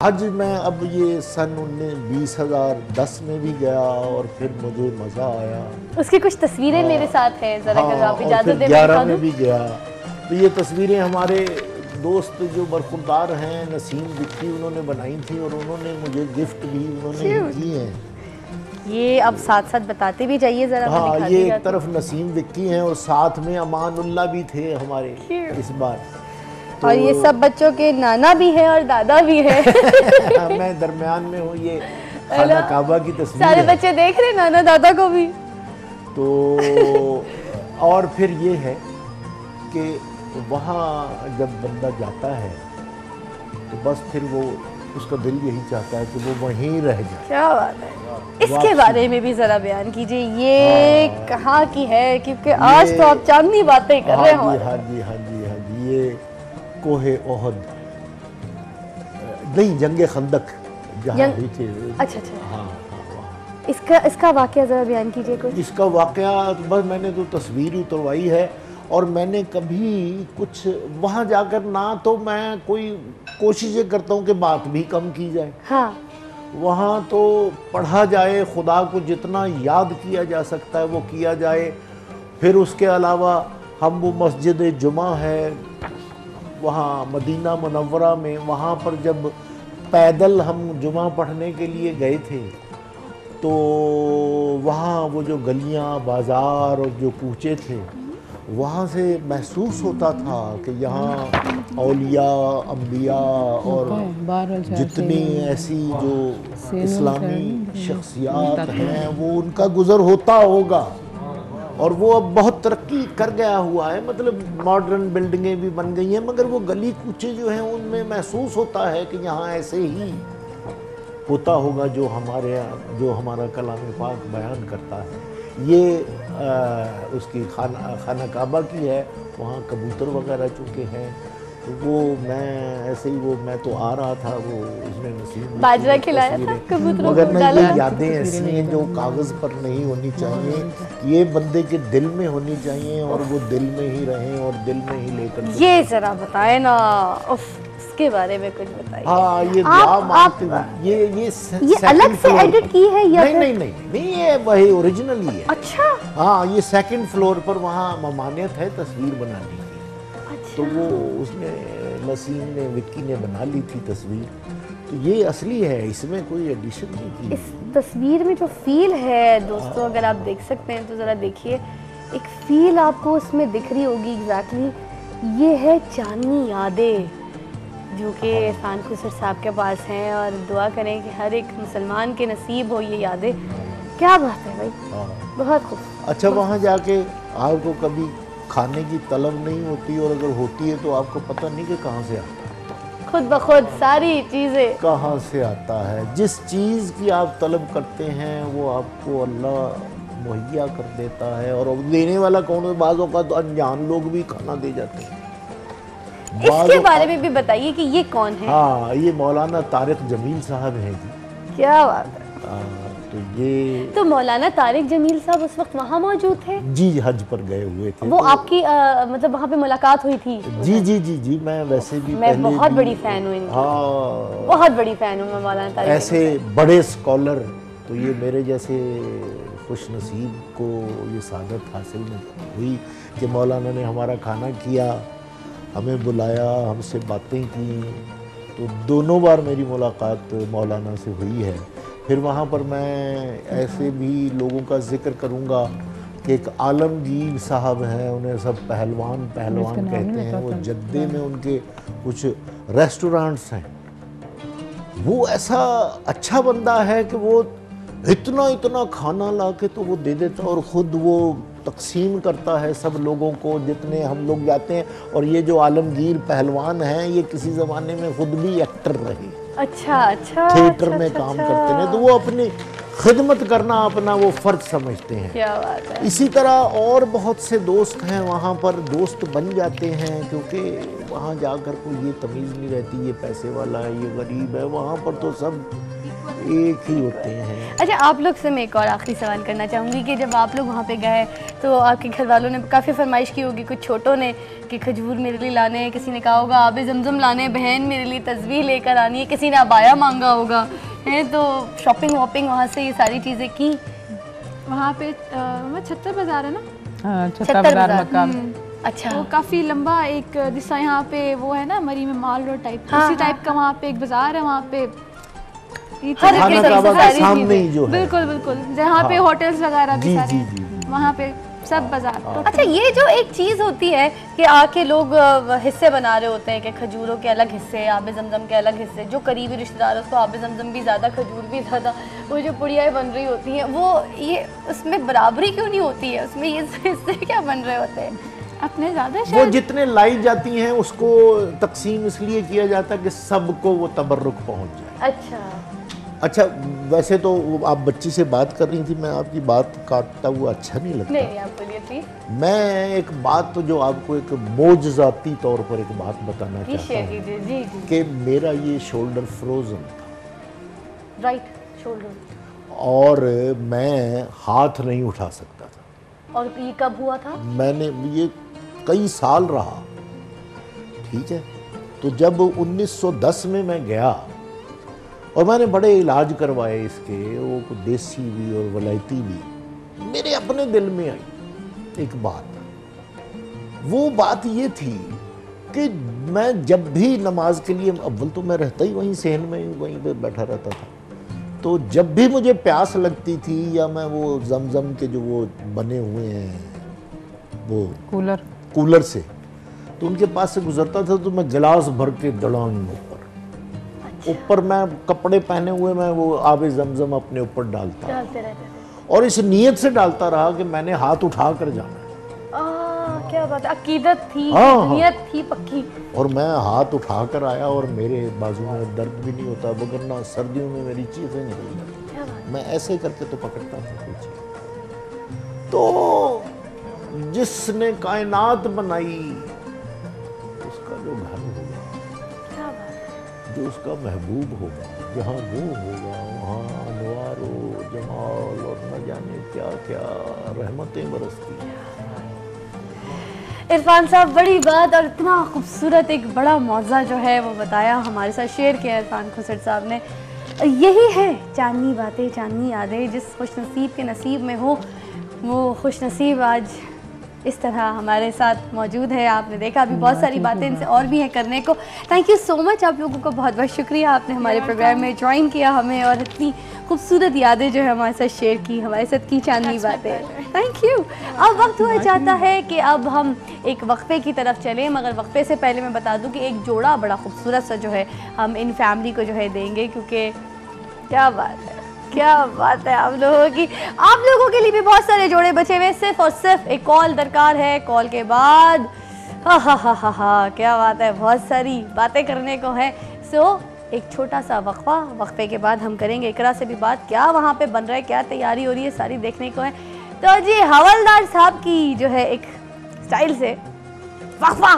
हज मैं अब ये सन 2010 में भी गया और फिर मुझे मज़ा आया। उसकी कुछ तस्वीरें मेरे साथ हैं, ज़रा अगर आप और इजाज़त फिर दें 11 में भी गया। तो ये तस्वीरें हमारे दोस्त जो बरखुरदार हैं नसीम विक्की, उन्होंने बनाई थी और उन्होंने मुझे गिफ्ट भी उन्होंने की हैं। ये अब साथ साथ बताते भी जाइए ज़रा। हाँ, ये एक तरफ नसीम विक्की हैं और साथ में अमानुल्लाह भी थे हमारे इस बार। तो और ये सब बच्चों के नाना भी हैं और दादा भी हैं। मैं दरमियान में हूँ। ये खाना काबा की तस्वीर सारे है। बच्चे देख रहे नाना दादा को भी। तो और फिर ये है कि वहाँ जब बंदा जाता है तो बस फिर वो उसका दिल यही चाहता है कि वो वहीं रह जाए। क्या बात है। इसके बारे में भी जरा बयान कीजिए, ये कहाँ की है, क्योंकि आज तो आप चांदनी बातें कर रहे हो। हाँ जी हाँ जी हाँ जी, ये कोहे ओहद नहीं, जंगे खंदक जहाँ हुई थी। अच्छा अच्छा। हाँ, इसका वाकया जरा बयान कीजिए कुछ। इसका वाकया बस मैंने तो तस्वीर उतरवाई है और मैंने कभी कुछ वहाँ जाकर ना तो मैं कोई कोशिशें करता हूँ कि बात भी कम की जाए। हाँ, वहाँ तो पढ़ा जाए, खुदा को जितना याद किया जा सकता है वो किया जाए। फिर उसके अलावा हम वो मस्जिद जुमा है वहाँ मदीना मुनव्वरा में, वहाँ पर जब पैदल हम जुमा पढ़ने के लिए गए थे तो वहाँ वो जो गलियाँ बाज़ार और जो कूचे थे वहाँ से महसूस होता था कि यहाँ औलिया अम्बिया और जितनी ऐसी जो इस्लामी शख्सियात हैं वो उनका गुज़र होता होगा। और वो अब बहुत तरक्की कर गया हुआ है, मतलब मॉडर्न बिल्डिंगें भी बन गई हैं, मगर वो गली कूचे जो हैं उनमें महसूस होता है कि यहाँ ऐसे ही होता होगा जो हमारा कलाम पाक बयान करता है। ये उसकी खाना काबा की है, वहाँ कबूतर वगैरह चुके हैं। तो वो मैं ऐसे ही मैं तो आ रहा था, वो उसने नसीब बाजरा खिलाया था कबूतरों मगर को। ये यादें ऐसी हैं जो कागज़ पर नहीं होनी चाहिए, ये बंदे के दिल में होनी चाहिए और वो दिल में ही रहें और दिल में ही लेकर। ये जरा बताए ना, इसके बारे में कुछ बताइए। हाँ, ये ये अलग से एडिट की है या नहीं, ये वही ओरिजिनल ही है। अच्छा। हाँ, ये सेकंड फ्लोर पर वहाँ ममानियत है तस्वीर बनाने की। अच्छा। तो वो उसने नसीम ने विक्की ने बना ली थी तस्वीर, तो ये असली है, इसमें कोई एडिशन नहीं की। इस तस्वीर में जो फील है दोस्तों, अगर आप देख सकते हैं तो ज़रा देखिए, एक फील आपको उसमें दिख रही होगी एग्जैक्टली। ये है चांदनी यादें जो कि इरफान खुसर साहब के पास हैं, और दुआ करें कि हर एक मुसलमान के नसीब हो ये यादें। क्या बात है भाई। बहुत खूब। अच्छा, वहाँ जाके आपको कभी खाने की तलब नहीं होती, और अगर होती है तो आपको पता नहीं कि कहाँ से आता है। खुद ब खुद सारी चीज़ें कहाँ से आता है। जिस चीज़ की आप तलब करते हैं वो आपको अल्लाह मुहैया कर देता है, और देने वाला कौन है? बाज़ों का तो अनजान लोग भी खाना दे जाते हैं। इसके बारे में भी बताइए कि ये कौन है। हाँ, ये मौलाना तारिक जमील साहब हैं जी। क्या बात है। तो मौलाना तारिक जमील साहब उस वक्त वहाँ मौजूद थे? जी, हज पर गए हुए थे। वो आपकी मतलब वहाँ पे मुलाकात हुई थी? जी, मैं वैसे भी मैं बहुत बड़ी फैन हूँ। हाँ, बहुत बड़ी फैन हूँ मैं मौलाना तारिक। ऐसे बड़े स्कॉलर, तो ये मेरे जैसे खुश नसीब को ये सादत हासिल हुई कि मौलाना ने हमारा खाना किया, हमें बुलाया, हमसे बातें की। तो दोनों बार मेरी मुलाकात मौलाना से हुई है। फिर वहाँ पर मैं ऐसे भी लोगों का जिक्र करूँगा कि एक आलमगीर साहब हैं, उन्हें सब पहलवान कहते हैं। वो जद्दे में उनके कुछ रेस्टोरेंट्स हैं। वो ऐसा अच्छा बंदा है कि वो इतना खाना ला के तो वो दे देता और ख़ुद वो तकसीम करता है सब लोगों को जितने हम लोग जाते हैं। और ये जो आलमगीर पहलवान हैं ये किसी ज़माने में ख़ुद भी एक्टर रहे। अच्छा। थिएटर में काम करते हैं, तो वो अपने खिदमत करना अपना वो फर्ज समझते हैं। क्या बात है। इसी तरह और बहुत से दोस्त हैं वहाँ पर, दोस्त बन जाते हैं, क्योंकि वहाँ जाकर कोई ये तमीज़ नहीं रहती ये पैसे वाला है ये गरीब है, वहाँ पर तो सब एक ही होते हैं। अच्छा, आप लोग से मैं एक और आखिरी सवाल करना चाहूँगी कि जब आप लोग वहाँ पे गए तो आपके घर वालों ने काफ़ी फरमाइश की होगी, कुछ छोटों ने कि खजूर मेरे लिए लाने हैं, किसी ने कहा होगा आबे जमजम लाने, बहन मेरे लिए तस्वीर लेकर आनी है, किसी ने अबाया मांगा होगा है, तो शॉपिंग वॉपिंग वहाँ से ये सारी चीज़ें की वहाँ पे छत्तर बाजार है ना? हाँ, छत्तर बाजार मकाम। अच्छा, वो काफ़ी लंबा एक जिसका यहाँ पे वो है ना मरी में माल रोड टाइप, हाँ, उसी टाइप हाँ, का वहाँ पे एक बाजार है। वहाँ पे खाना काबा के सामने ही जो है। बिल्कुल बिल्कुल, जहाँ पे होटल्स वगैरह भी जी सारे जी जी। वहाँ पे सब बाजार। अच्छा, ये जो एक चीज़ होती है कि आके लोग हिस्से बना रहे होते हैं कि खजूरों के अलग हिस्से, आबे जमजम के अलग हिस्से, जो करीबी रिश्तेदार है उसको आबे जमजम भी ज़्यादा, खजूर भी ज़्यादा, वो जो पुड़ियाँ बन रही होती हैं वो ये उसमें बराबरी क्यों नहीं होती है, उसमें ये हिस्से क्या बन रहे होते हैं? अपने ज़्यादा वो जितने लाई जाती हैं उसको तकसीम इसलिए किया जाता है कि सबको वो तबर्रुक पहुंच जाए। अच्छा, वैसे तो आप बच्ची से बात कर रही थी, मैं आपकी बात काटता हुआ अच्छा नहीं लगता। नहीं, आप बोलिए प्लीज। मैं एक बात तो जो आपको एक मोजज़ाती तौर पर एक बात बताना चाहता हूँ जी जी कि मेरा ये शोल्डर फ्रोजन था, राइट शोल्डर, और मैं हाथ नहीं उठा सकता था। और ये कब हुआ था? मैंने ये कई साल रहा, ठीक है। तो जब 1910 में मैं गया और मैंने बड़े इलाज करवाए इसके, वो देसी भी और वलायती भी, मेरे अपने दिल में आई एक बात। वो बात ये थी कि मैं जब भी नमाज के लिए, अव्वल तो मैं रहता ही वहीं सहन में, वहीं पे बैठा रहता था, तो जब भी मुझे प्यास लगती थी या मैं वो जमजम के जो वो बने हुए हैं वो कूलर से, तो उनके पास से गुजरता था तो मैं गिलास भर के दड़ाऊं ऊपर मैं कपड़े पहने हुए मैं वो आबे जमजम अपने ऊपर डालते रहते थे। और इस नीयत से डालता रहा कि मैंने हाथ उठा कर जाना है। क्या बात है, अकीदत थी, नीयत थी पक्की। और मैं हाथ उठा कर आया और मेरे बाजू में दर्द भी नहीं होता, वगरना सर्दियों में मेरी चीजें निकल जाती, मैं ऐसे करके तो पकड़ता था कुछ। तो जिसने कायनात बनाई उसका जो घर होगा, जो उसका महबूब होगा, जहाँ वो होगा वहाँ अनवार जमाल और न जाने क्या क्या रहमतें बरसती हैं। इरफान साहब, बड़ी बात और इतना खूबसूरत एक बड़ा मौज़ा जो है वो बताया, हमारे साथ शेयर किया इरफान खुसर साहब ने। यही है चांदनी बातें, चांदनी यादें। जिस खुशनसीब के नसीब में हो वो खुशनसीब आज इस तरह हमारे साथ मौजूद है। आपने देखा अभी बहुत सारी बातें इनसे और भी हैं करने को। थैंक यू सो मच, आप लोगों को बहुत बहुत शुक्रिया, आपने हमारे प्रोग्राम में ज्वाइन किया हमें और इतनी खूबसूरत यादें जो है हमारे साथ शेयर की, हमारे साथ की चांदनी बातें। Thank you. अब वक्त हुआ चाहता है कि अब हम एक वक्फे की तरफ चलें, मगर वक्फे से पहले मैं बता दूं कि एक जोड़ा बड़ा खूबसूरत सा जो है हम इन फैमिली को जो है देंगे, क्योंकि क्या बात है, क्या बात है आप लोगों की। आप लोगों के लिए भी बहुत सारे जोड़े बचे हुए, सिर्फ और सिर्फ एक कॉल दरकार है। कॉल के बाद हा क्या बात है, बहुत सारी बातें करने को है। सो एक छोटा सा वक्फा, वक्फे के बाद हम करेंगे इकरा से भी बात, क्या वहाँ पे बन रहा है, क्या तैयारी हो रही है, सारी देखने को है। तो जी हवलदार साहब की जो है एक स्टाइल से वक्फा